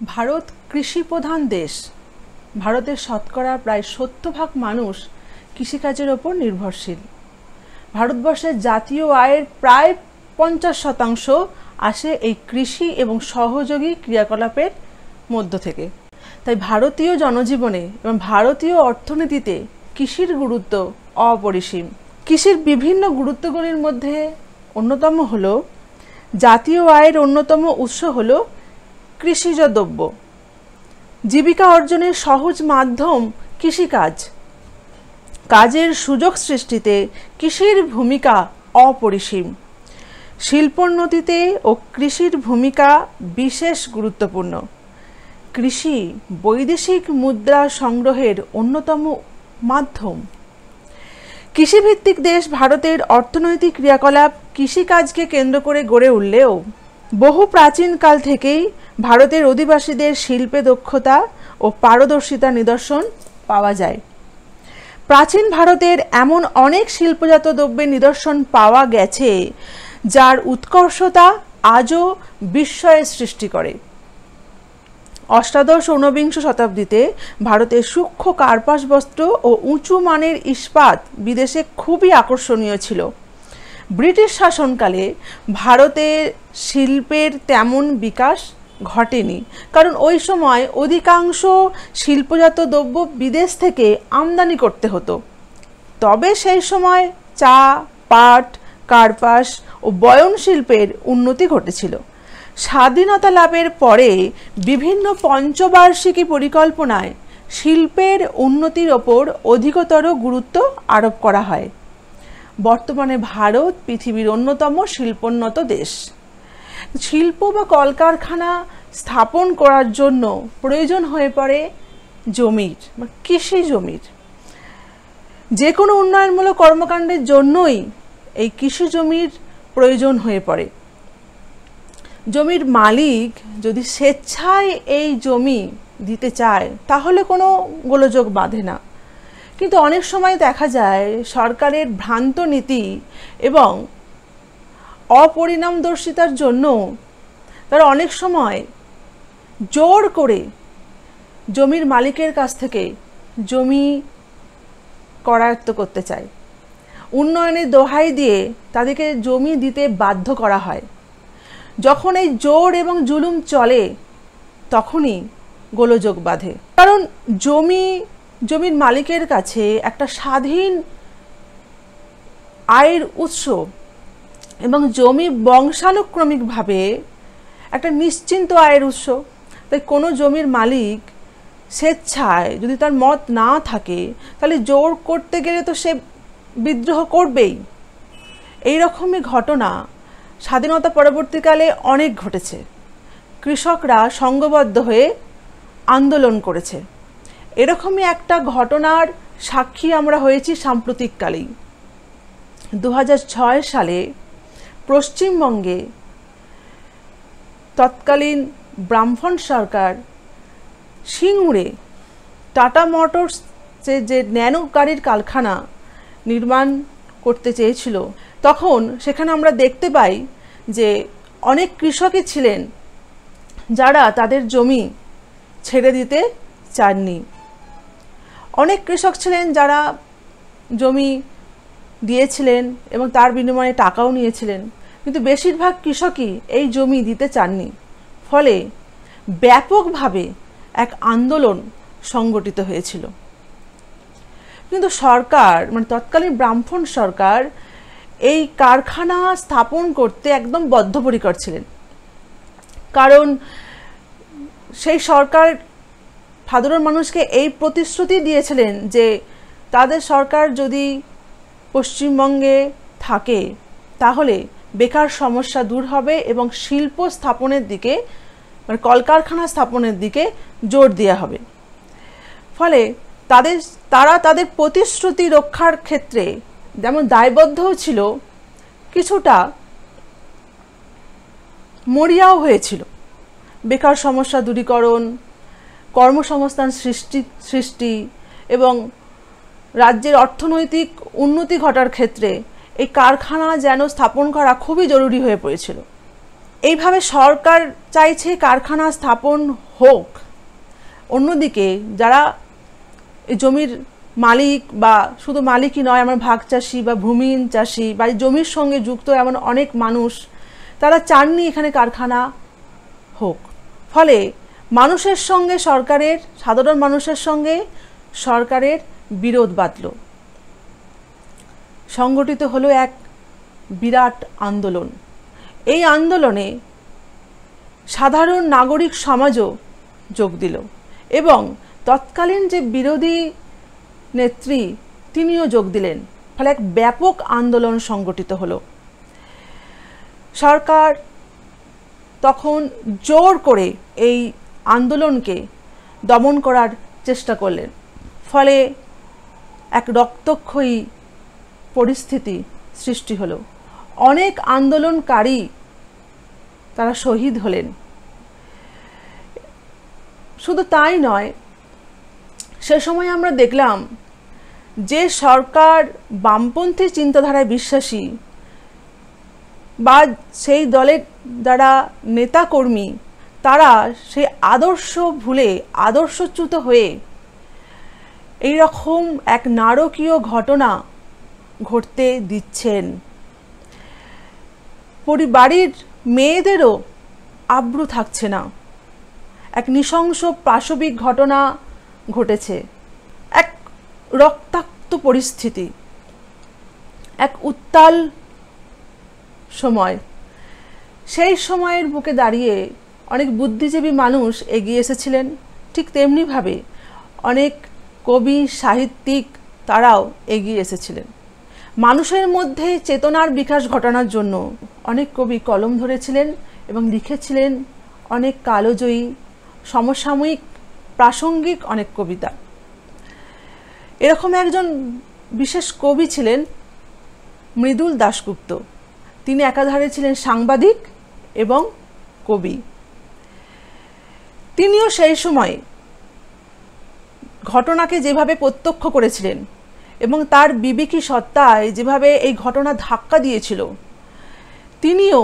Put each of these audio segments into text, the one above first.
ভারত কৃষি প্রধান দেশ। ভারতের শতকরা প্রায় 70% মানুষ কৃষিকাজের ওপর নির্ভরশীল। ভারতবর্ষের জাতীয় আয়ের প্রায় 50% আসে এই কৃষি এবং সহযোগী ক্রিয়াকলাপের মধ্য থেকে। তাই ভারতীয় জনজীবনে এবং ভারতীয় অর্থনীতিতে কৃষির গুরুত্ব অপরিসীম। কৃষির বিভিন্ন গুরুত্বগুলির মধ্যে অন্যতম হল জাতীয় আয়ের অন্যতম উৎস হল কৃষিজ দ্রব্য। জীবিকা অর্জনের সহজ মাধ্যম কৃষিকাজ। কাজের সুযোগ সৃষ্টিতে কৃষির ভূমিকা অপরিসীম। শিল্পোন্নতিতে ও কৃষির ভূমিকা বিশেষ গুরুত্বপূর্ণ। কৃষি বৈদেশিক মুদ্রা সংগ্রহের অন্যতম মাধ্যম। কৃষিভিত্তিক দেশ ভারতের অর্থনৈতিক ক্রিয়াকলাপ কৃষিকাজকে কেন্দ্র করে গড়ে উঠলেও বহু প্রাচীনকাল থেকেই ভারতের অধিবাসীদের শিল্পে দক্ষতা ও পারদর্শিতা নিদর্শন পাওয়া যায়। প্রাচীন ভারতের এমন অনেক শিল্পজাত দ্রব্যের নিদর্শন পাওয়া গেছে যার উৎকর্ষতা আজও বিস্ময়ের সৃষ্টি করে। অষ্টাদশ ঊনবিংশ শতাব্দীতে ভারতের সূক্ষ্ম কার্পাস বস্ত্র ও উঁচু মানের ইস্পাত বিদেশে খুবই আকর্ষণীয় ছিল। ব্রিটিশ শাসনকালে ভারতের শিল্পের তেমন বিকাশ ঘটেনি, কারণ ওই সময় অধিকাংশ শিল্পজাত দ্রব্য বিদেশ থেকে আমদানি করতে হতো। তবে সেই সময় চা, পাট, কার্পাস ও বয়ন শিল্পের উন্নতি ঘটেছিল। স্বাধীনতা লাভের পরে বিভিন্ন পঞ্চবার্ষিকী পরিকল্পনায় শিল্পের উন্নতির ওপর অধিকতর গুরুত্ব আরোপ করা হয়। বর্তমানে ভারত পৃথিবীর অন্যতম শিল্পোন্নত দেশ। শিল্প বা কলকারখানা স্থাপন করার জন্য প্রয়োজন হয়ে পড়ে জমির বা কৃষি জমির। যে কোনো উন্নয়নমূলক কর্মকাণ্ডের জন্যই এই কৃষি জমির প্রয়োজন হয়ে পড়ে। জমির মালিক যদি স্বেচ্ছায় এই জমি দিতে চায় তাহলে কোনো গোলযোগ বাঁধে না, কিন্তু অনেক সময় দেখা যায় সরকারের ভ্রান্ত নীতি এবং অপরিণামদর্শিতার জন্য তারা অনেক সময় জোর করে জমির মালিকের কাছ থেকে জমি করায়ত্ত করতে চায়। উন্নয়নের দোহাই দিয়ে তাদেরকে জমি দিতে বাধ্য করা হয়। যখন এই জোর এবং জুলুম চলে তখনই গোলযোগ বাঁধে, কারণ জমির মালিকের কাছে একটা স্বাধীন আয়ের উৎস এবং জমি বংশানুক্রমিকভাবে একটা নিশ্চিন্ত আয়ের উৎস। তাই কোনো জমির মালিক স্বেচ্ছায় যদি তার মত না থাকে তাহলে জোর করতে গেলে তো সে বিদ্রোহ করবেই। এই রকমই ঘটনা স্বাধীনতা পরবর্তীকালে অনেক ঘটেছে। কৃষকরা সংঘবদ্ধ হয়ে আন্দোলন করেছে। এরকমই একটা ঘটনার সাক্ষী আমরা হয়েছি সাম্প্রতিককালেই। 2006 সালে পশ্চিমবঙ্গে তৎকালীন বামফ্রন্ট সরকার সিঙ্গুরে টাটা মোটরস যে ন্যানো গাড়ির কারখানা নির্মাণ করতে চেয়েছিল, তখন সেখানে আমরা দেখতে পাই যে অনেক কৃষকই ছিলেন যারা তাদের জমি ছেড়ে দিতে চাননি। অনেক কৃষক ছিলেন যারা জমি দিয়েছিলেন এবং তার বিনিময়ে টাকাও নিয়েছিলেন, কিন্তু বেশিরভাগ কৃষকই এই জমি দিতে চাননি। ফলে ব্যাপকভাবে এক আন্দোলন সংগঠিত হয়েছিল। কিন্তু সরকার তৎকালীন বামফ্রন্ট সরকার এই কারখানা স্থাপন করতে একদম বদ্ধপরিকর ছিলেন, কারণ সেই সরকার সাধারণ মানুষকে এই প্রতিশ্রুতি দিয়েছিলেন যে তাদের সরকার যদি পশ্চিমবঙ্গে থাকে তাহলে বেকার সমস্যা দূর হবে এবং শিল্প স্থাপনের দিকে কলকারখানা স্থাপনের দিকে জোর দেওয়া হবে। ফলে তারা তাদের প্রতিশ্রুতি রক্ষার ক্ষেত্রে যেমন দায়বদ্ধও ছিল, কিছুটা মরিয়াও হয়েছিল। বেকার সমস্যা দূরীকরণ, কর্মসংস্থান সৃষ্টি এবং রাজ্যের অর্থনৈতিক উন্নতি ঘটার ক্ষেত্রে এই কারখানা যেন স্থাপন করা খুবই জরুরি হয়ে পড়েছিল। এইভাবে সরকার চাইছে কারখানা স্থাপন হোক, অন্যদিকে যারা এই জমির মালিক বা শুধু মালিকই নয়, আমার ভাগ চাষি বা ভূমিহীন চাষি বা জমির সঙ্গে যুক্ত এমন অনেক মানুষ, তারা চাননি এখানে কারখানা হোক। ফলে মানুষের সঙ্গে সরকারের, সাধারণ মানুষের সঙ্গে সরকারের বিরোধ বাধল। সংগঠিত হলো এক বিরাট আন্দোলন। এই আন্দোলনে সাধারণ নাগরিক সমাজও যোগ দিল এবং তৎকালীন যে বিরোধী নেত্রী তিনিও যোগ দিলেন। ফলে এক ব্যাপক আন্দোলন সংগঠিত হলো। সরকার তখন জোর করে এই আন্দোলনকে দমন করার চেষ্টা করলেন। ফলে এক রক্তক্ষয়ী পরিস্থিতি সৃষ্টি হলো। অনেক আন্দোলনকারী তারা শহীদ হলেন। শুধু তাই নয়, সে সময় আমরা দেখলাম যে সরকার বামপন্থী চিন্তাধারায় বিশ্বাসী বা সেই দলের যারা নেতাকর্মী, তারা সেই আদর্শ ভুলে আদর্শচ্যুত হয়ে এই রকম এক নারকীয় ঘটনা ঘটতে দিচ্ছেন। বাড়ির মেয়েদেরও আব্রু থাকছে না। এক নৃশংস পাশবিক ঘটনা ঘটেছে, এক রক্তাক্ত পরিস্থিতি, এক উত্তাল সময়। সেই সময়ের বুকে দাঁড়িয়ে অনেক বুদ্ধিজীবী মানুষ এগিয়ে এসেছিলেন। ঠিক তেমনিভাবে অনেক কবি, সাহিত্যিক তারাও এগিয়ে এসেছিলেন। মানুষের মধ্যে চেতনার বিকাশ ঘটানোর জন্য অনেক কবি কলম ধরেছিলেন এবং লিখেছিলেন অনেক কালজয়ী, সমসাময়িক, প্রাসঙ্গিক অনেক কবিতা। এরকম একজন বিশেষ কবি ছিলেন মৃদুল দাশগুপ্ত। তিনি একাধারে ছিলেন সাংবাদিক এবং কবি। তিনিও সেই সময় ঘটনাকে যেভাবে প্রত্যক্ষ করেছিলেন এবং তার বিবেকী সত্তায় যেভাবে এই ঘটনা ধাক্কা দিয়েছিল, তিনিও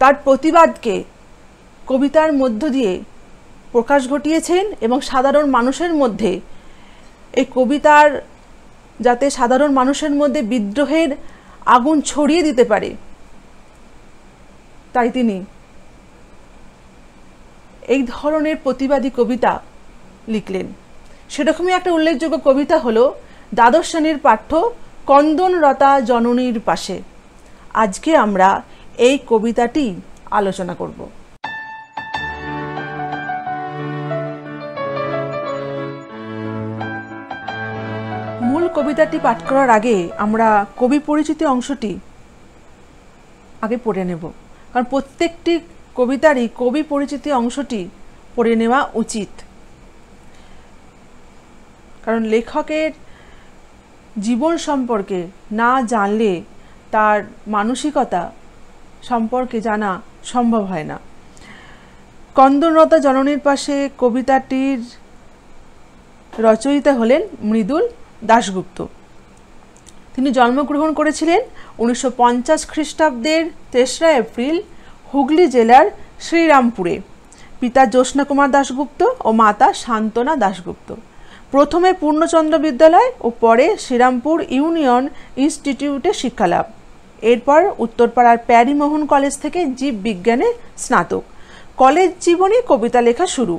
তার প্রতিবাদকে কবিতার মধ্য দিয়ে প্রকাশ ঘটিয়েছেন এবং সাধারণ মানুষের মধ্যে এই কবিতার যাতে সাধারণ মানুষের মধ্যে বিদ্রোহের আগুন ছড়িয়ে দিতে পারে, তাই তিনি এই ধরনের প্রতিবাদী কবিতা লিখলেন। সেরকমই একটা উল্লেখযোগ্য কবিতা হলো দ্বাদশ শ্রেণীর পাঠ্য কন্দনরতা জননীর পাশে। আজকে আমরা এই কবিতাটি আলোচনা করব। মূল কবিতাটি পাঠ করার আগে আমরা কবি পরিচিতি অংশটি আগে পড়ে নেব, কারণ প্রত্যেকটি কবিতারই কবি পরিচিতি অংশটি পড়ে নেওয়া উচিত। কারণ লেখকের জীবন সম্পর্কে না জানলে তার মানসিকতা সম্পর্কে জানা সম্ভব হয় না। কন্দনরতা জননীর পাশে কবিতাটির রচয়িতা হলেন মৃদুল দাশগুপ্ত। তিনি জন্মগ্রহণ করেছিলেন 1950 খ্রিস্টাব্দের 3রা এপ্রিল হুগলি জেলার শ্রীরামপুরে। পিতা জ্যোৎস্না কুমার দাশগুপ্ত ও মাতা শান্তনা দাশগুপ্ত। প্রথমে পূর্ণচন্দ্র বিদ্যালয় ও পরে শ্রীরামপুর ইউনিয়ন ইনস্টিটিউটে শিক্ষালাভ। এরপর উত্তরপাড়ার প্যারিমোহন কলেজ থেকে জীববিজ্ঞানে স্নাতক। কলেজ জীবনে কবিতা লেখা শুরু।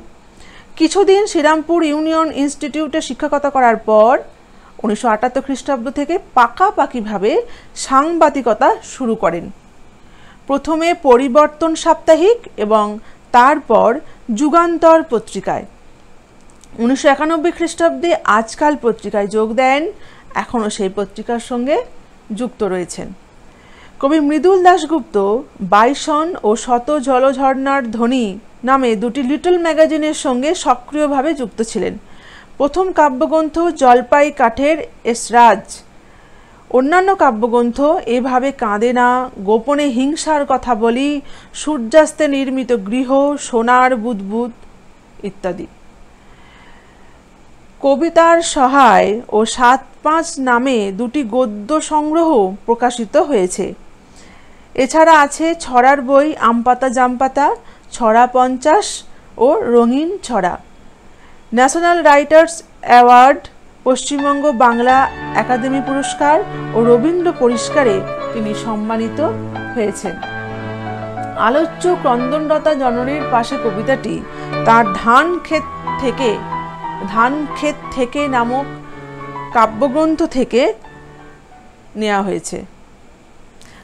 কিছুদিন শ্রীরামপুর ইউনিয়ন ইনস্টিটিউটে শিক্ষকতা করার পর 1978 খ্রিস্টাব্দ থেকে পাকাপাকিভাবে সাংবাদিকতা শুরু করেন। প্রথমে পরিবর্তন সাপ্তাহিক এবং তারপর যুগান্তর পত্রিকায়। 1991 খ্রিস্টাব্দে আজকাল পত্রিকায় যোগ দেন। এখনও সেই পত্রিকার সঙ্গে যুক্ত রয়েছেন। কবি মৃদুল দাশগুপ্ত বাইসন ও শত জলঝর্ণার ধ্বনি নামে দুটি লিটল ম্যাগাজিনের সঙ্গে সক্রিয়ভাবে যুক্ত ছিলেন। প্রথম কাব্যগ্রন্থ জলপাই কাঠের এসরাজ। অন্যান্য কাব্যগ্রন্থ এভাবে কাঁদে না, গোপনে হিংসার কথা বলি, সূর্যাস্তে নির্মিত গৃহ, সোনার বুদবুদ ইত্যাদি। কবিতার সহায় ও 7-5 নামে দুটি গদ্য সংগ্রহ প্রকাশিত হয়েছে। এছাড়া আছে ছড়ার বই আম পাতা জাম পাতা, ছড়া 50 ও রঙিন ছড়া। National writers award, Paschimbanga Bangla academy পুরস্কার ও রবীন্দ্র পুরস্কারে তিনি সম্মানিত হয়েছেন। আলোচ্য ক্রন্দনরতা জননীর পাশে কবিতাটি তার ধান ক্ষেত থেকে নামক কাব্যগ্রন্থ থেকে নেওয়া হয়েছে।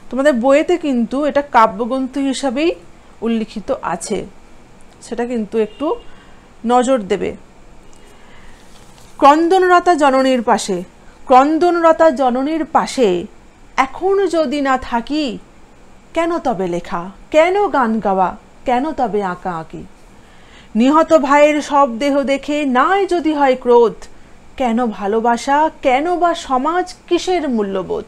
তোমাদের বইয়েতে কিন্তু এটা কাব্যগ্রন্থ হিসাবেই উল্লিখিত আছে, সেটা কিন্তু একটু নজর দেবে। ক্রন্দনরতা জননীর পাশে, ক্রন্দনরতা জননীর পাশে এখন যদি না থাকি, কেন তবে লেখা, কেন গান গাওয়া, কেন তবে আঁকা আঁকি? নিহত ভাইয়ের সব দেহ দেখে নাই যদি হয় ক্রোধ, কেন ভালোবাসা, কেন বা সমাজ, কিসের মূল্যবোধ?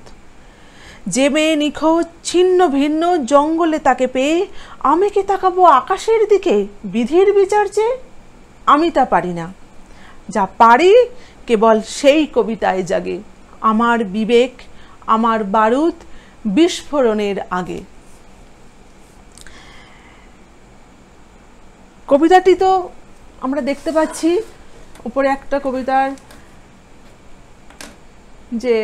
যে মেয়ে নিখোঁজ ছিন্ন ভিন্ন জঙ্গলে তাকে পেয়ে, আমি কি তাকাবো আকাশের দিকে বিধির বিচার চেয়ে? আমি তা পারি না, যা পারি কেবল সেই কবিতায় জাগে আমার বিবেক, আমার বারুদ বিস্ফোরণের আগে। কবিতাটি তো আমরা দেখতে পাচ্ছি উপরে একটা কবিতার যে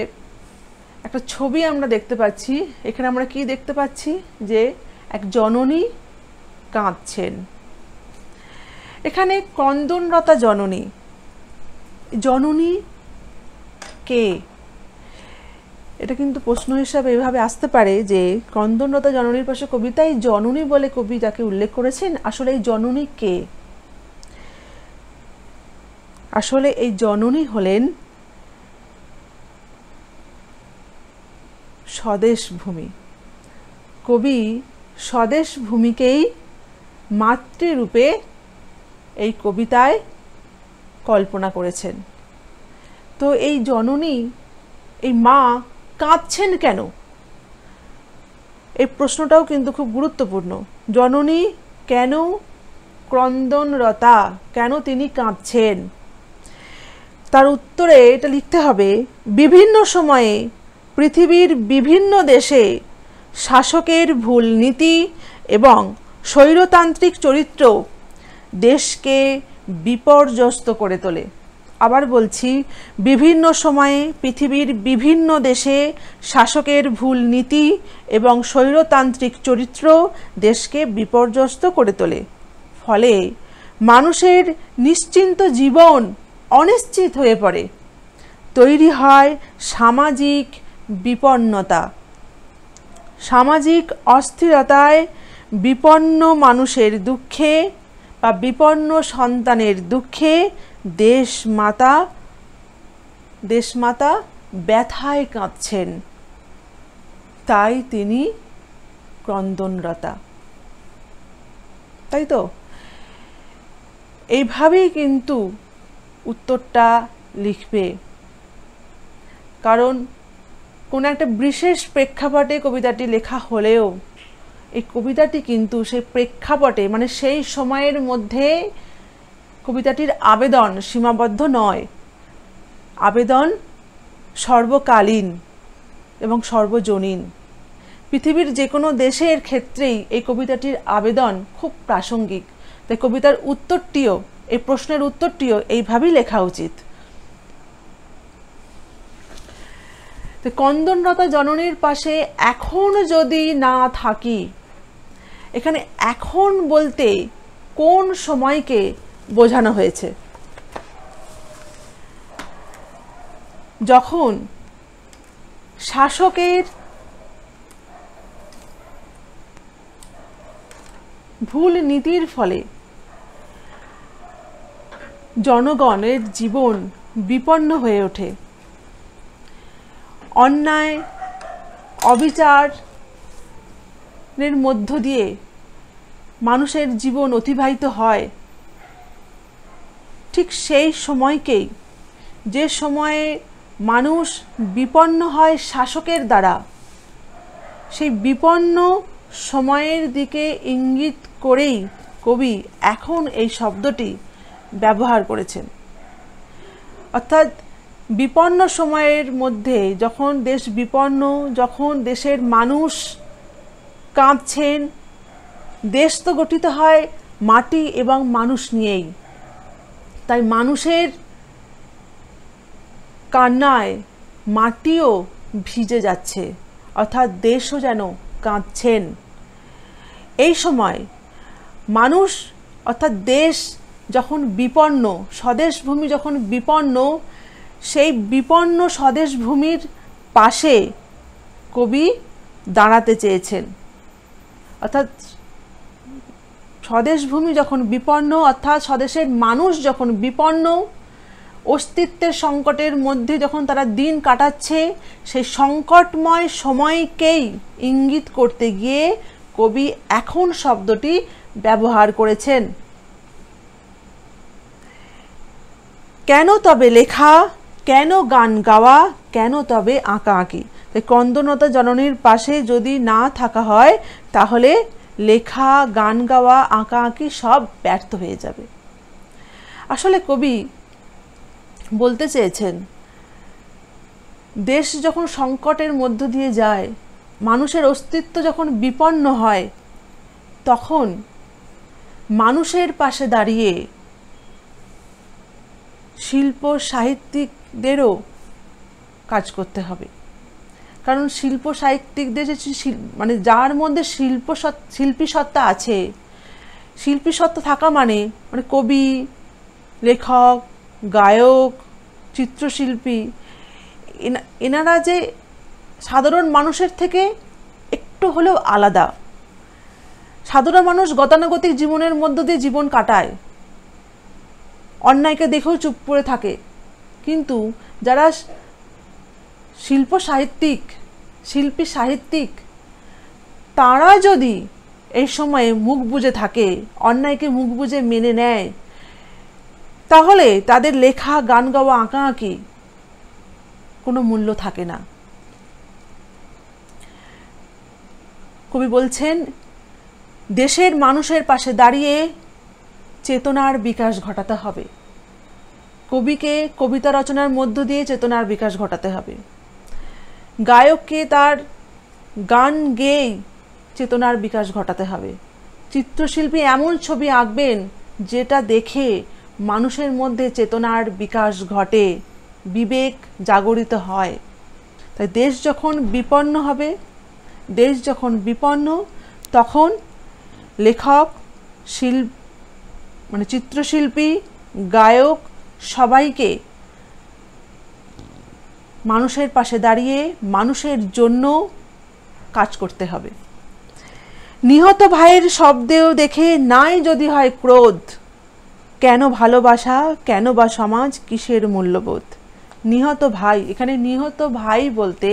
একটা ছবি আমরা দেখতে পাচ্ছি। এখানে আমরা কি দেখতে পাচ্ছি, যে এক জননী কাঁদছেন। এখানে ক্রন্দনরতা জননী, জননী কে? এটা কিন্তু প্রশ্ন হিসাবে এভাবে আসতে পারে যে ক্রন্দনরতা জননীর পাশে কবিতায় জননী বলে কবি যাকে উল্লেখ করেছেন, আসলে এই জননী কে? আসলে এই জননী হলেন স্বদেশ ভূমি। কবি স্বদেশ ভূমিকেই মাতৃরূপে এই কবিতায় কল্পনা করেছেন। তো এই জননী, এই মা কাঁদছেন কেন? এই প্রশ্নটাও কিন্তু খুব গুরুত্বপূর্ণ। জননী কেন ক্রন্দনরতা, কেন তিনি কাঁদছেন? তার উত্তরে এটা লিখতে হবে, বিভিন্ন সময়ে পৃথিবীর বিভিন্ন দেশে শাসকের ভুল নীতি এবং স্বৈরতান্ত্রিক চরিত্র দেশকে বিপর্যস্ত করে তোলে। আবার বলছি, বিভিন্ন সময়ে পৃথিবীর বিভিন্ন দেশে শাসকের ভুল নীতি এবং স্বৈরতান্ত্রিক চরিত্র দেশকে বিপর্যস্ত করে তোলে। ফলে মানুষের নিশ্চিন্ত জীবন অনিশ্চিত হয়ে পড়ে। তৈরি হয় সামাজিক বিপন্নতা। সামাজিক অস্থিরতায় বিপন্ন মানুষের দুঃখে বা বিপন্ন সন্তানের দুঃখে দেশমাতা ব্যথায় কাঁদছেন, তাই তিনি ক্রন্দনরতা। তাই তো? এইভাবেই কিন্তু উত্তরটা লিখবে, কারণ কোনো একটা বিশেষ প্রেক্ষাপটে কবিতাটি লেখা হলেও এই কবিতাটি কিন্তু সেই প্রেক্ষাপটে, মানে সেই সময়ের মধ্যে কবিতাটির আবেদন সীমাবদ্ধ নয়। আবেদন সর্বকালীন এবং সর্বজনীন। পৃথিবীর যে কোনো দেশের ক্ষেত্রেই এই কবিতাটির আবেদন খুব প্রাসঙ্গিক। তাই কবিতার উত্তরটিও, এই প্রশ্নের উত্তরটিও এইভাবেই লেখা উচিত। তো ক্রন্দনরতা জননীর পাশে এখন যদি না থাকি, এখানে এখন বলতে কোন সময়কে বোঝানো হয়েছে? যখন শাসকের ভুল নীতির ফলে জনগণের জীবন বিপন্ন হয়ে ওঠে, অন্যায় অবিচারের মধ্য দিয়ে মানুষের জীবন অতিবাহিত হয়, ঠিক সেই সময়কেই, যে সময়ে মানুষ বিপন্ন হয় শাসকের দ্বারা, সেই বিপন্ন সময়ের দিকে ইঙ্গিত করেই কবি এখন এই শব্দটি ব্যবহার করেছেন। অর্থাৎ বিপন্ন সময়ের মধ্যে যখন দেশ বিপন্ন, যখন দেশের মানুষ কাঁদছেন। দেশ তো গঠিত হয় মাটি এবং মানুষ নিয়েই, তাই মানুষের কান্নায় মাটিও ভিজে যাচ্ছে, অর্থাৎ দেশও যেন কাঁদছেন। এই সময় মানুষ অর্থাৎ দেশ যখন বিপন্ন, স্বদেশ ভূমি যখন বিপন্ন, সেই বিপন্ন স্বদেশ ভূমির পাশে কবি দাঁড়াতে চেয়েছেন। অর্থাৎ স্বদেশ ভূমি যখন বিপন্ন, অর্থাৎ স্বদেশের মানুষ যখন বিপন্ন, অস্তিত্বের সংকটের মধ্যে যখন তারা দিন কাটাচ্ছে, সেই সংকটময় সময়কেই ইঙ্গিত করতে গিয়ে কবি এখন শব্দটি ব্যবহার করেছেন। কেন তবে লেখা, কেন গান গাওয়া, কেন তবে আঁকা আঁকি। তাই ক্রন্দনরতা জননীর পাশে যদি না থাকা হয়, তাহলে লেখা, গান গাওয়া, আঁকা আঁকি সব ব্যর্থ হয়ে যাবে। আসলে কবি বলতে চেয়েছেন, দেশ যখন সংকটের মধ্য দিয়ে যায়, মানুষের অস্তিত্ব যখন বিপন্ন হয়, তখন মানুষের পাশে দাঁড়িয়ে শিল্প সাহিত্যিকদেরও কাজ করতে হবে। কারণ শিল্প সাহিত্যিকদের মানে যার মধ্যে শিল্পী সত্তা আছে, শিল্পী সত্তা থাকা মানে কবি, লেখক, গায়ক, চিত্রশিল্পী, এনারা যে সাধারণ মানুষের থেকে একটু হলেও আলাদা। সাধারণ মানুষ গতানুগতিক জীবনের মধ্য দিয়ে জীবন কাটায়, অন্যায়কে দেখেও চুপ করে থাকে। কিন্তু যারা শিল্পী সাহিত্যিক, তারা যদি এই সময়ে মুখ বুজে থাকে, অন্যায়কে মুখ বুজে মেনে নেয়, তাহলে তাদের লেখা, গান গাওয়া, আঁকা আঁকি কোনো মূল্য থাকে না। কবি বলছেন, দেশের মানুষের পাশে দাঁড়িয়ে চেতনার বিকাশ ঘটাতে হবে। কবিকে কবিতা রচনার মধ্য দিয়ে চেতনার বিকাশ ঘটাতে হবে। গায়ককে তার গান গেয়ে চেতনার বিকাশ ঘটাতে হবে। চিত্রশিল্পী এমন ছবি আঁকবেন যেটা দেখে মানুষের মধ্যে চেতনার বিকাশ ঘটে, বিবেক জাগরিত হয়। তাই দেশ যখন বিপন্ন হবে, দেশ যখন বিপন্ন, তখন লেখক, চিত্রশিল্পী, গায়ক সবাইকে মানুষের পাশে দাঁড়িয়ে মানুষের জন্য কাজ করতে হবে। নিহত ভাইয়ের শব্দেও দেখে নাই যদি হয় ক্রোধ, কেন ভালোবাসা, কেন বা সমাজ, কিসের মূল্যবোধ। নিহত ভাই, এখানে নিহত ভাই বলতে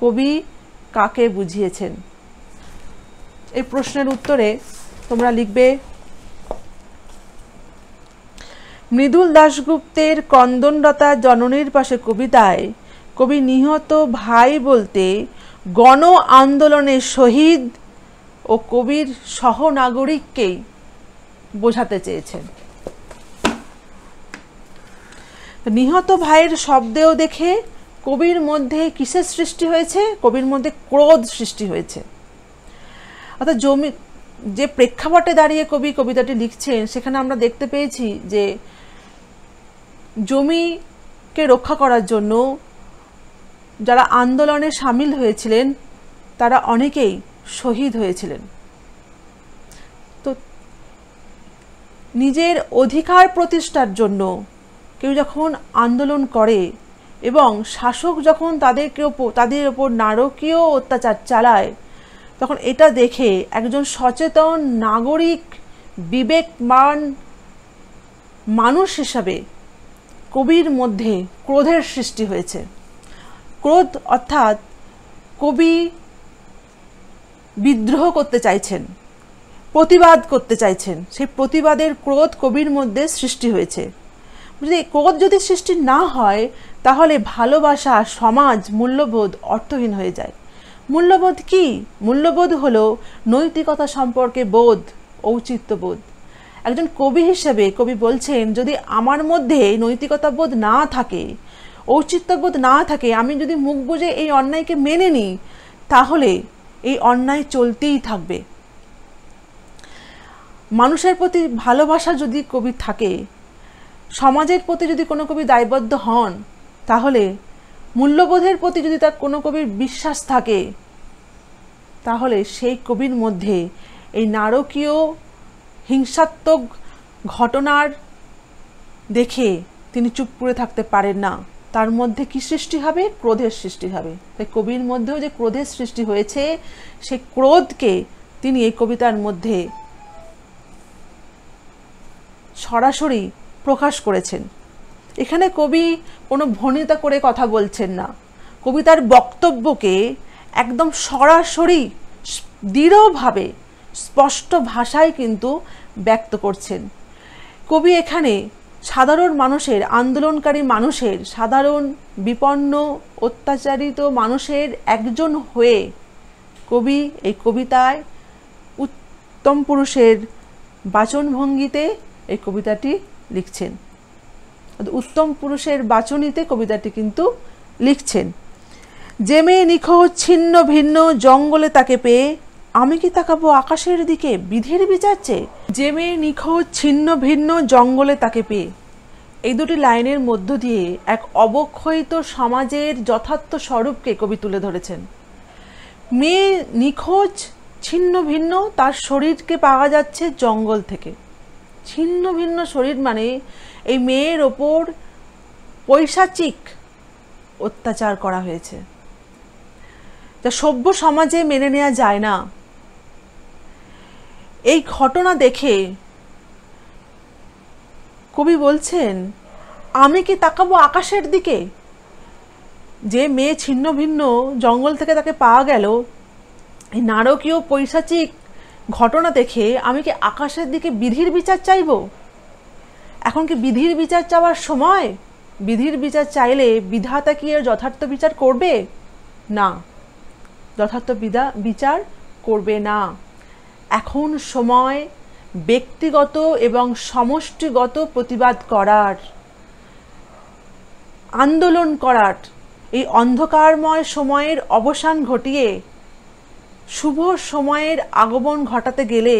কবি কাকে বুঝিয়েছেন? এই প্রশ্নের উত্তরে তোমরা লিখবে, মৃদুল দাশগুপ্তের ক্রন্দনরতা জননীর পাশে কবিতায় কবি নিহত ভাই বলতে গণ আন্দোলনের শহীদ ও কবির সহনাগরিককেই বোঝাতে চেয়েছেন। নিহত ভাইয়ের শব্দেও দেখে কবির মধ্যে কিসের সৃষ্টি হয়েছে? কবির মধ্যে ক্রোধ সৃষ্টি হয়েছে। অর্থাৎ যে প্রেক্ষাপটে দাঁড়িয়ে কবি কবিতাটি লিখছেন, সেখানে আমরা দেখতে পেয়েছি যে জমিকে রক্ষা করার জন্য যারা আন্দোলনে সামিল হয়েছিলেন, তারা অনেকেই শহীদ হয়েছিলেন। তো নিজের অধিকার প্রতিষ্ঠার জন্য কেউ যখন আন্দোলন করে এবং শাসক যখন তাদের ওপর নারকীয় অত্যাচার চালায়, তখন এটা দেখে একজন সচেতন নাগরিক, বিবেকবান মানুষ হিসাবে কবির মধ্যে ক্রোধের সৃষ্টি হয়েছে। ক্রোধ অর্থাৎ কবি বিদ্রোহ করতে চাইছেন, প্রতিবাদ করতে চাইছেন। সেই প্রতিবাদের ক্রোধ কবির মধ্যে সৃষ্টি হয়েছে। ক্রোধ যদি সৃষ্টি না হয়, তাহলে ভালোবাসা, সমাজ, মূল্যবোধ অর্থহীন হয়ে যায়। মূল্যবোধ কি? মূল্যবোধ হলো নৈতিকতা সম্পর্কে বোধ, ঔচিত্যবোধ। একজন কবি হিসেবে কবি বলছেন, যদি আমার মধ্যে নৈতিকতা বোধ না থাকে, ঔচিত্যবোধ না থাকে, আমি যদি মুখ বুজে এই অন্যায়কে মেনে নিই, তাহলে এই অন্যায় চলতেই থাকবে। মানুষের প্রতি ভালোবাসা যদি কবি থাকে, সমাজের প্রতি যদি কোনো কবি দায়বদ্ধ হন, তাহলে মূল্যবোধের প্রতি যদি তার কোনো কবির বিশ্বাস থাকে, তাহলে সেই কবির মধ্যে এই নারকীয় হিংসাত্মক ঘটনার দেখে তিনি চুপ করে থাকতে পারেন না। তার মধ্যে কি সৃষ্টি হবে? ক্রোধের সৃষ্টি হবে। তাই কবির মধ্যেও যে ক্রোধের সৃষ্টি হয়েছে, সেই ক্রোধকে তিনি এই কবিতার মধ্যে সরাসরি প্রকাশ করেছেন। এখানে কবি কোনো ভনিতা করে কথা বলছেন না, কবিতার বক্তব্যকে একদম সরাসরি দৃঢ়ভাবে স্পষ্ট ভাষায় কিন্তু ব্যক্ত করছেন। কবি এখানে সাধারণ মানুষের, আন্দোলনকারী মানুষের, সাধারণ বিপন্ন অত্যাচারিত মানুষের একজন হয়ে কবি এই কবিতায় উত্তম পুরুষের বাচনভঙ্গিতে এই কবিতাটি লিখছেন, উত্তম পুরুষের বাচনিতে কবিতাটি কিন্তু লিখছেন। যে মেয়ে নিখোঁজ ছিন্ন ভিন্ন জঙ্গলে তাকে পেয়ে আমি কি তাকাবো আকাশের দিকে বিধির বিচার চেয়ে। যে মেয়ে নিখোঁজ ছিন্ন ভিন্ন জঙ্গলে তাকে পেয়ে, এই দুটি লাইনের মধ্য দিয়ে এক অবক্ষয়িত সমাজের যথার্থ স্বরূপকে কবি তুলে ধরেছেন। মেয়ে নিখোঁজ ছিন্ন ভিন্ন, তার শরীরকে পাওয়া যাচ্ছে জঙ্গল থেকে। ছিন্ন ভিন্ন শরীর মানে এই মেয়ের ওপর পৈশাচিক অত্যাচার করা হয়েছে, যা সভ্য সমাজে মেনে নেওয়া যায় না। এই ঘটনা দেখে কবি বলছেন আমি কি তাকাবো আকাশের দিকে। যে মেয়ে ছিন্ন ভিন্ন জঙ্গল থেকে তাকে পাওয়া গেল, এই নারকীয় পৈশাচিক ঘটনা দেখে আমি কি আকাশের দিকে বিধির বিচার চাইব? এখন কি বিধির বিচার চাওয়ার সময়? বিধির বিচার চাইলে বিধাতা কি এর যথার্থ বিচার করবে? না, যথার্থ বিচার করবে না। এখন সময় ব্যক্তিগত এবং সমষ্টিগত প্রতিবাদ করার, আন্দোলন করার। এই অন্ধকারময় সময়ের অবসান ঘটিয়ে শুভ সময়ের আগমন ঘটাতে গেলে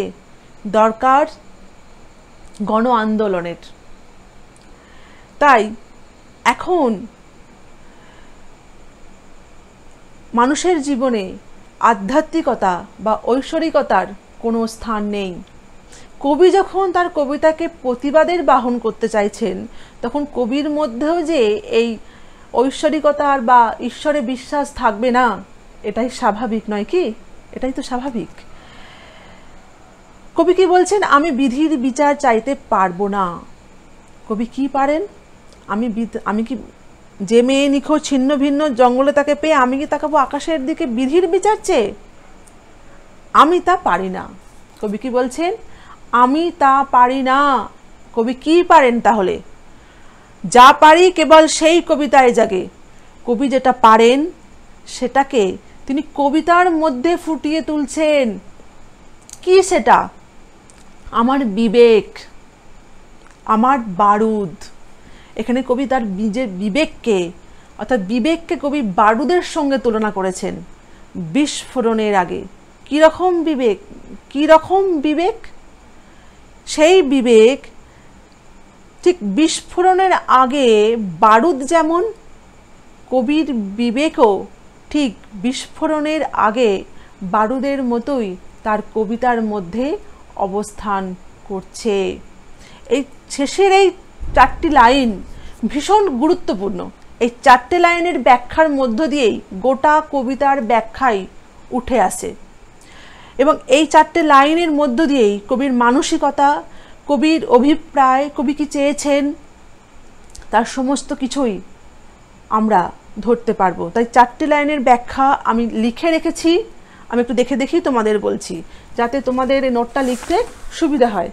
দরকার গণ আন্দোলনের। তাই এখন মানুষের জীবনে আধ্যাত্মিকতা বা ঐশ্বরিকতার কোনো স্থান নেই। কবি যখন তার কবিতাকে প্রতিবাদের বাহন করতে চাইছেন, তখন কবির মধ্যেও যে এই ঐশ্বরিকতার বা ঈশ্বরে বিশ্বাস থাকবে না, এটাই স্বাভাবিক নয় কি? এটাই তো স্বাভাবিক। কবি কি বলছেন? আমি বিধির বিচার চাইতে পারবো না। কবি কি পারেন? আমি কি, যে মেয়ে নিখোঁজ ছিন্ন ভিন্ন জঙ্গলে তাকে পেয়ে আমি কি তাকাবো আকাশের দিকে বিধির বিচার চেয়ে? আমি তা পারি না। কবি কি বলছেন? আমি তা পারি না। কবি কি পারেন তাহলে? যা পারি কেবল সেই কবিতায় জাগে। কবি যেটা পারেন সেটাকে তিনি কবিতার মধ্যে ফুটিয়ে তুলছেন। কি সেটা? আমার বিবেক, আমার বারুদ। এখানে কবি তার বিবেককে, অর্থাৎ বিবেককে কবি বারুদের সঙ্গে তুলনা করেছেন বিস্ফোরণের আগে। কীরকম বিবেক? কীরকম বিবেক? সেই বিবেক ঠিক বিস্ফোরণের আগে বারুদ যেমন, কবির বিবেকও ঠিক বিস্ফোরণের আগে বারুদের মতোই তার কবিতার মধ্যে অবস্থান করছে। এই শেষের এই চারটি লাইন ভীষণ গুরুত্বপূর্ণ। এই চারটে লাইনের ব্যাখ্যার মধ্য দিয়েই গোটা কবিতার ব্যাখ্যাই উঠে আসে, এবং এই চারটে লাইনের মধ্য দিয়েই কবির মানসিকতা, কবির অভিপ্রায়, কবি কি চেয়েছেন, তার সমস্ত কিছুই আমরা ধরতে পারবো। তাই চারটি লাইনের ব্যাখ্যা আমি লিখে রেখেছি। আমি একটু দেখে দেখি তোমাদের বলছি, যাতে তোমাদের এই নোটটা লিখতে সুবিধা হয়।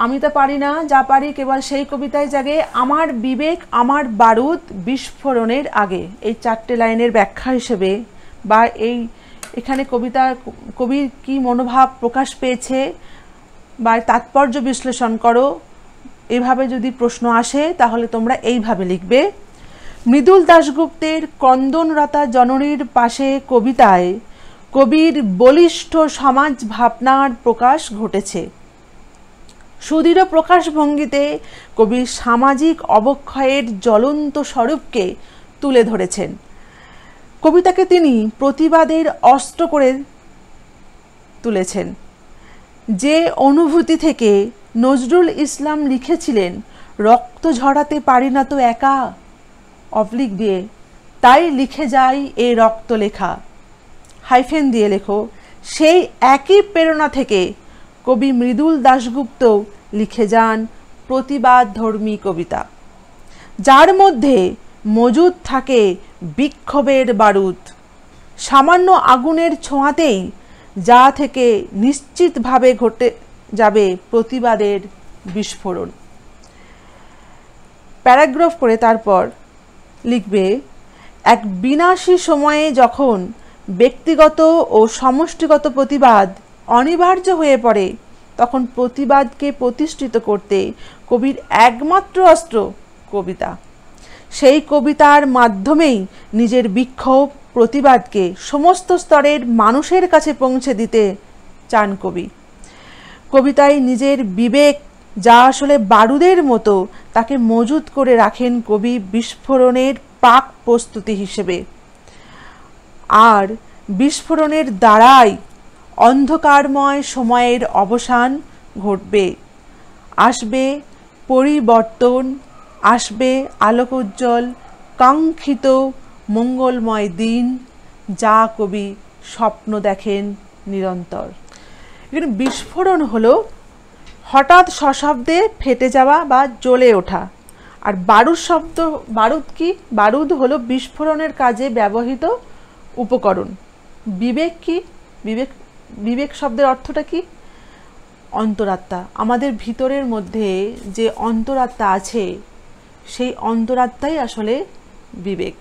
আমি তা পারি না, যা পারি কেবল সেই কবিতায় জাগে। আমার বিবেক, আমার বারুদ বিস্ফোরণের আগে। এই চারটে লাইনের ব্যাখ্যা হিসেবে বা এখানে কবির কি মনোভাব প্রকাশ পেয়েছে বা তাৎপর্য বিশ্লেষণ করো, এভাবে যদি প্রশ্ন আসে তাহলে তোমরা এইভাবে লিখবে। মৃদুল দাশগুপ্তের কন্দনরতা জননীর পাশে কবিতায় কবির বলিষ্ঠ সমাজ ভাবনার প্রকাশ ঘটেছে। সুদৃঢ় প্রকাশভঙ্গিতে কবি সামাজিক অবক্ষয়ের জ্বলন্ত স্বরূপকে তুলে ধরেছেন। কবিতাকে তিনি প্রতিবাদের অস্ত্র করে তুলেছেন। যে অনুভূতি থেকে নজরুল ইসলাম লিখেছিলেন, রক্ত ঝরাতে পারি না তো একা অবলিক দিয়ে, তাই লিখে যাই এ রক্ত লেখা, হাইফেন দিয়ে লেখো, সেই একই প্রেরণা থেকে কবি মৃদুল দাশগুপ্ত লিখে যান প্রতিবাদ ধর্মী কবিতা, যার মধ্যে মজুদ থাকে বিক্ষোভের বারুদ। সামান্য আগুনের ছোঁয়াতেই যা থেকে নিশ্চিতভাবে ঘটে যাবে প্রতিবাদের বিস্ফোরণ। প্যারাগ্রাফ করে তারপর লিখবে, এক বিনাশী সময়ে যখন ব্যক্তিগত ও সমষ্টিগত প্রতিবাদ অনিবার্য হয়ে পড়ে, তখন প্রতিবাদকে প্রতিষ্ঠিত করতে কবির একমাত্র অস্ত্র কবিতা। সেই কবিতার মাধ্যমেই নিজের বিক্ষোভ প্রতিবাদকে সমস্ত স্তরের মানুষের কাছে পৌঁছে দিতে চান কবি। কবিতায় নিজের বিবেক, যা আসলে বারুদের মতো, তাকে মজুত করে রাখেন কবি বিস্ফোরণের পাক প্রস্তুতি হিসেবে। আর বিস্ফোরণের দ্বারাই অন্ধকারময় সময়ের অবসান ঘটবে, আসবে পরিবর্তন, আসবে আলোকোজ্জ্বল কাঙ্ক্ষিত মঙ্গলময় দিন, যা কবি স্বপ্ন দেখেন নিরন্তর। এখানে বিস্ফোরণ হলো হঠাৎ সশব্দে ফেটে যাওয়া বা জ্বলে ওঠা, আর বারুদ শব্দ, বারুদ কি? বারুদ হলো বিস্ফোরণের কাজে ব্যবহৃত উপকরণ। বিবেক কি? বিবেক শব্দের অর্থটা কি? অন্তরাত্মা। আমাদের ভিতরের মধ্যে যে অন্তরাত্মা আছে, সেই অন্তরাত্মাই আসলে বিবেক।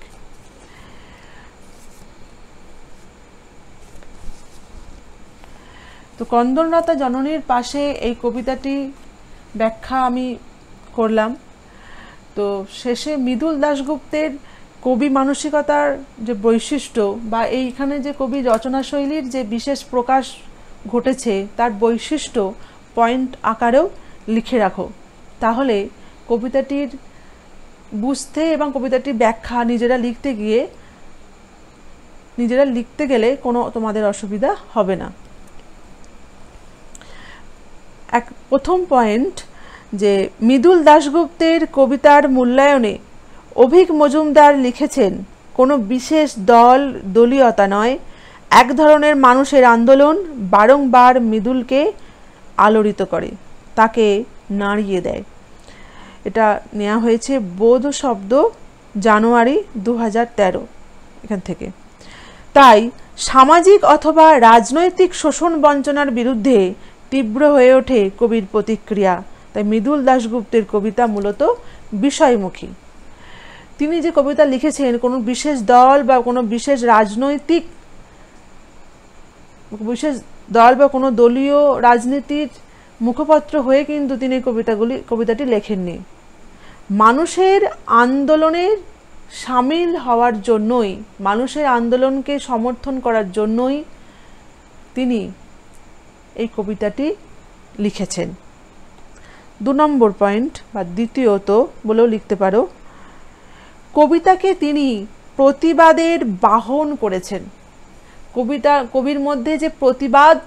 তো কন্দনরতা জননীর পাশে এই কবিতাটি ব্যাখ্যা আমি করলাম। তো শেষে মৃদুল দাশগুপ্তের কবি মানসিকতার যে বৈশিষ্ট্য বা এইখানে যে কবি রচনাশৈলীর যে বিশেষ প্রকাশ ঘটেছে, তার বৈশিষ্ট্য পয়েন্ট আকারেও লিখে রাখো, তাহলে কবিতাটির বুঝতে এবং কবিতাটির ব্যাখ্যা নিজেরা লিখতে গেলে কোনো তোমাদের অসুবিধা হবে না। প্রথম পয়েন্ট, যে মৃদুল দাশগুপ্তের কবিতার মূল্যায়নে অভিক মজুমদার লিখেছেন, কোনো বিশেষ দলীয়তা নয়, এক ধরনের মানুষের আন্দোলন বারংবার মৃদুলকে আলোড়িত করে, তাকে নাড়িয়ে দেয়। এটা নেওয়া হয়েছে বোধ শব্দ, জানুয়ারি 2013 এখান থেকে। তাই সামাজিক অথবা রাজনৈতিক শোষণ বঞ্চনার বিরুদ্ধে তীব্র হয়ে ওঠে কবির প্রতিক্রিয়া। তাই মৃদুল দাশগুপ্তের কবিতা মূলত বিষয়মুখী। তিনি যে কবিতা লিখেছেন, কোনো বিশেষ দল বা কোনো বিশেষ রাজনৈতিক দল বা কোনো দলীয় রাজনীতির মুখপত্র হয়ে কিন্তু তিনি কবিতাটি লেখেননি। মানুষের আন্দোলনে সামিল হওয়ার জন্যই, মানুষের আন্দোলনকে সমর্থন করার জন্যই তিনি এই কবিতাটি লিখেছেন। 2 নম্বর পয়েন্ট বা দ্বিতীয়ত বলেও লিখতে পারো, কবিতাকে তিনি প্রতিবাদের বাহন করেছেন। কবির মধ্যে যে প্রতিবাদ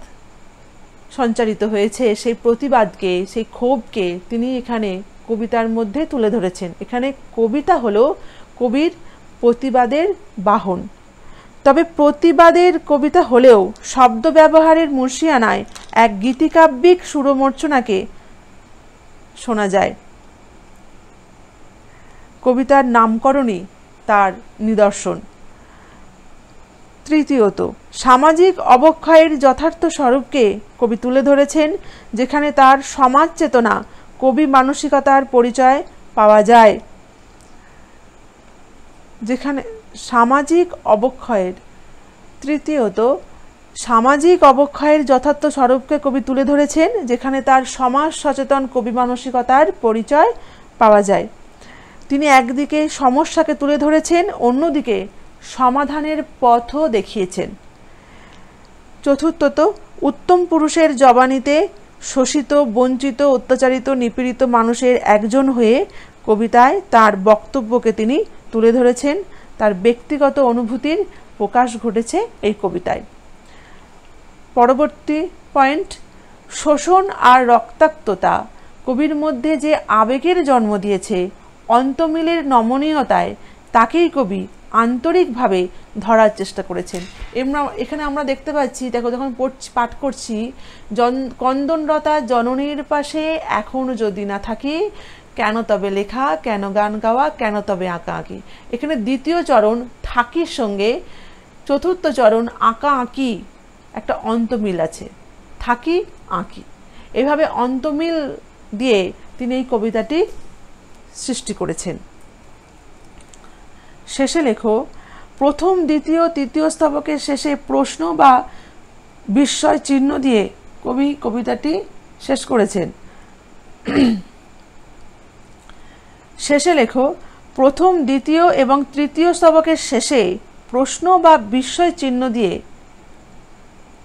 সঞ্চারিত হয়েছে, সেই প্রতিবাদকে, সেই ক্ষোভকে তিনি এখানে কবিতার মধ্যে তুলে ধরেছেন। এখানে কবিতা হলো কবির প্রতিবাদের বাহন। তবে প্রতিবাদের কবিতা হলেও শব্দ ব্যবহারের মুর্শিয়ানায় এক গীতিকাব্যিক সুরমর্চনাকে শোনা যায়। কবিতার নামকরণই তার নিদর্শন। তৃতীয়ত, সামাজিক অবক্ষয়ের যথার্থ স্বরূপকে কবি তুলে ধরেছেন, যেখানে তার সমাজ চেতনা, কবি মানসিকতার পরিচয় পাওয়া যায়। যেখানে সামাজিক অবক্ষয়ের যথার্থ স্বরূপকে কবি তুলে ধরেছেন, যেখানে তার সমাজ সচেতন কবি মানসিকতার পরিচয় পাওয়া যায়। তিনি একদিকে সমস্যাকে তুলে ধরেছেন, অন্যদিকে সমাধানের পথও দেখিয়েছেন। চতুর্থত, উত্তম পুরুষের জবানিতে শোষিত, বঞ্চিত, অত্যাচারিত, নিপীড়িত মানুষের একজন হয়ে কবিতায় তার বক্তব্যকে তিনি তুলে ধরেছেন। তার ব্যক্তিগত অনুভূতির প্রকাশ ঘটেছে এই কবিতায়। পরবর্তী পয়েন্ট, শোষণ আর রক্তাক্ততা কবির মধ্যে যে আবেগের জন্ম দিয়েছে, অন্তমিলের নমনীয়তায় তাকেই কবি আন্তরিকভাবে ধরার চেষ্টা করেছেন। এখানে আমরা দেখতে পাচ্ছি, দেখো যখন পাঠ করছি, কন্দনরতা জননীর পাশে এখন যদি না থাকি, কেন তবে লেখা, কেন গান গাওয়া, কেন তবে আঁকা আঁকি। এখানে দ্বিতীয় চরণ থাকির সঙ্গে চতুর্থ চরণ আঁকা আঁকি একটা অন্তমিল আছে, থাকি আঁকি, এভাবে অন্তমিল দিয়ে তিনি এই কবিতাটি সৃষ্টি করেছেন। শেষে লেখো, প্রথম, দ্বিতীয়, তৃতীয় স্তবকের শেষে প্রশ্ন বা বিস্ময় চিহ্ন দিয়ে কবি কবিতাটি শেষ করেছেন। শেষে লেখো, প্রথম, দ্বিতীয় এবং তৃতীয় স্তবকের শেষে প্রশ্ন বা বিস্ময় চিহ্ন দিয়ে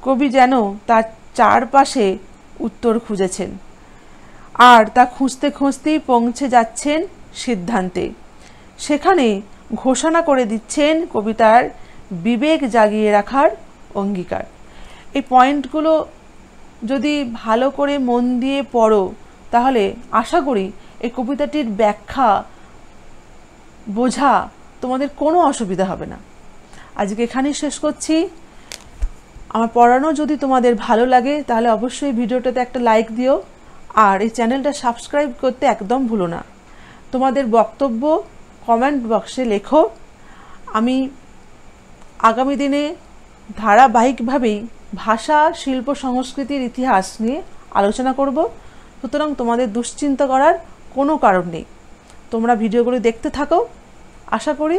কবি যেন তার চারপাশে উত্তর খুঁজেছেন, আর তা খুঁজতে খুঁজতেই পৌঁছে যাচ্ছেন সিদ্ধান্তে। সেখানে ঘোষণা করে দিচ্ছেন কবিতার বিবেক জাগিয়ে রাখার অঙ্গীকার। এই পয়েন্টগুলো যদি ভালো করে মন দিয়ে পড়ো, তাহলে আশা করি এই কবিতাটির ব্যাখ্যা বোঝা তোমাদের কোনো অসুবিধা হবে না। আজকে এখানেই শেষ করছি। আমার পড়ানো যদি তোমাদের ভালো লাগে তাহলে অবশ্যই ভিডিওটাতে একটা লাইক দিও, আর এই চ্যানেলটা সাবস্ক্রাইব করতে একদম ভুলো না। তোমাদের বক্তব্য কমেন্ট বক্সে লেখো। আমি আগামী দিনে ধারাবাহিকভাবেই ভাষা, শিল্প, সংস্কৃতির ইতিহাস নিয়ে আলোচনা করব। সুতরাং তোমাদের দুশ্চিন্তা করার কোনো কারণ নেই। তোমরা ভিডিওগুলো দেখতে থাকো, আশা করি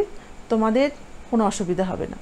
তোমাদের কোনো অসুবিধা হবে না।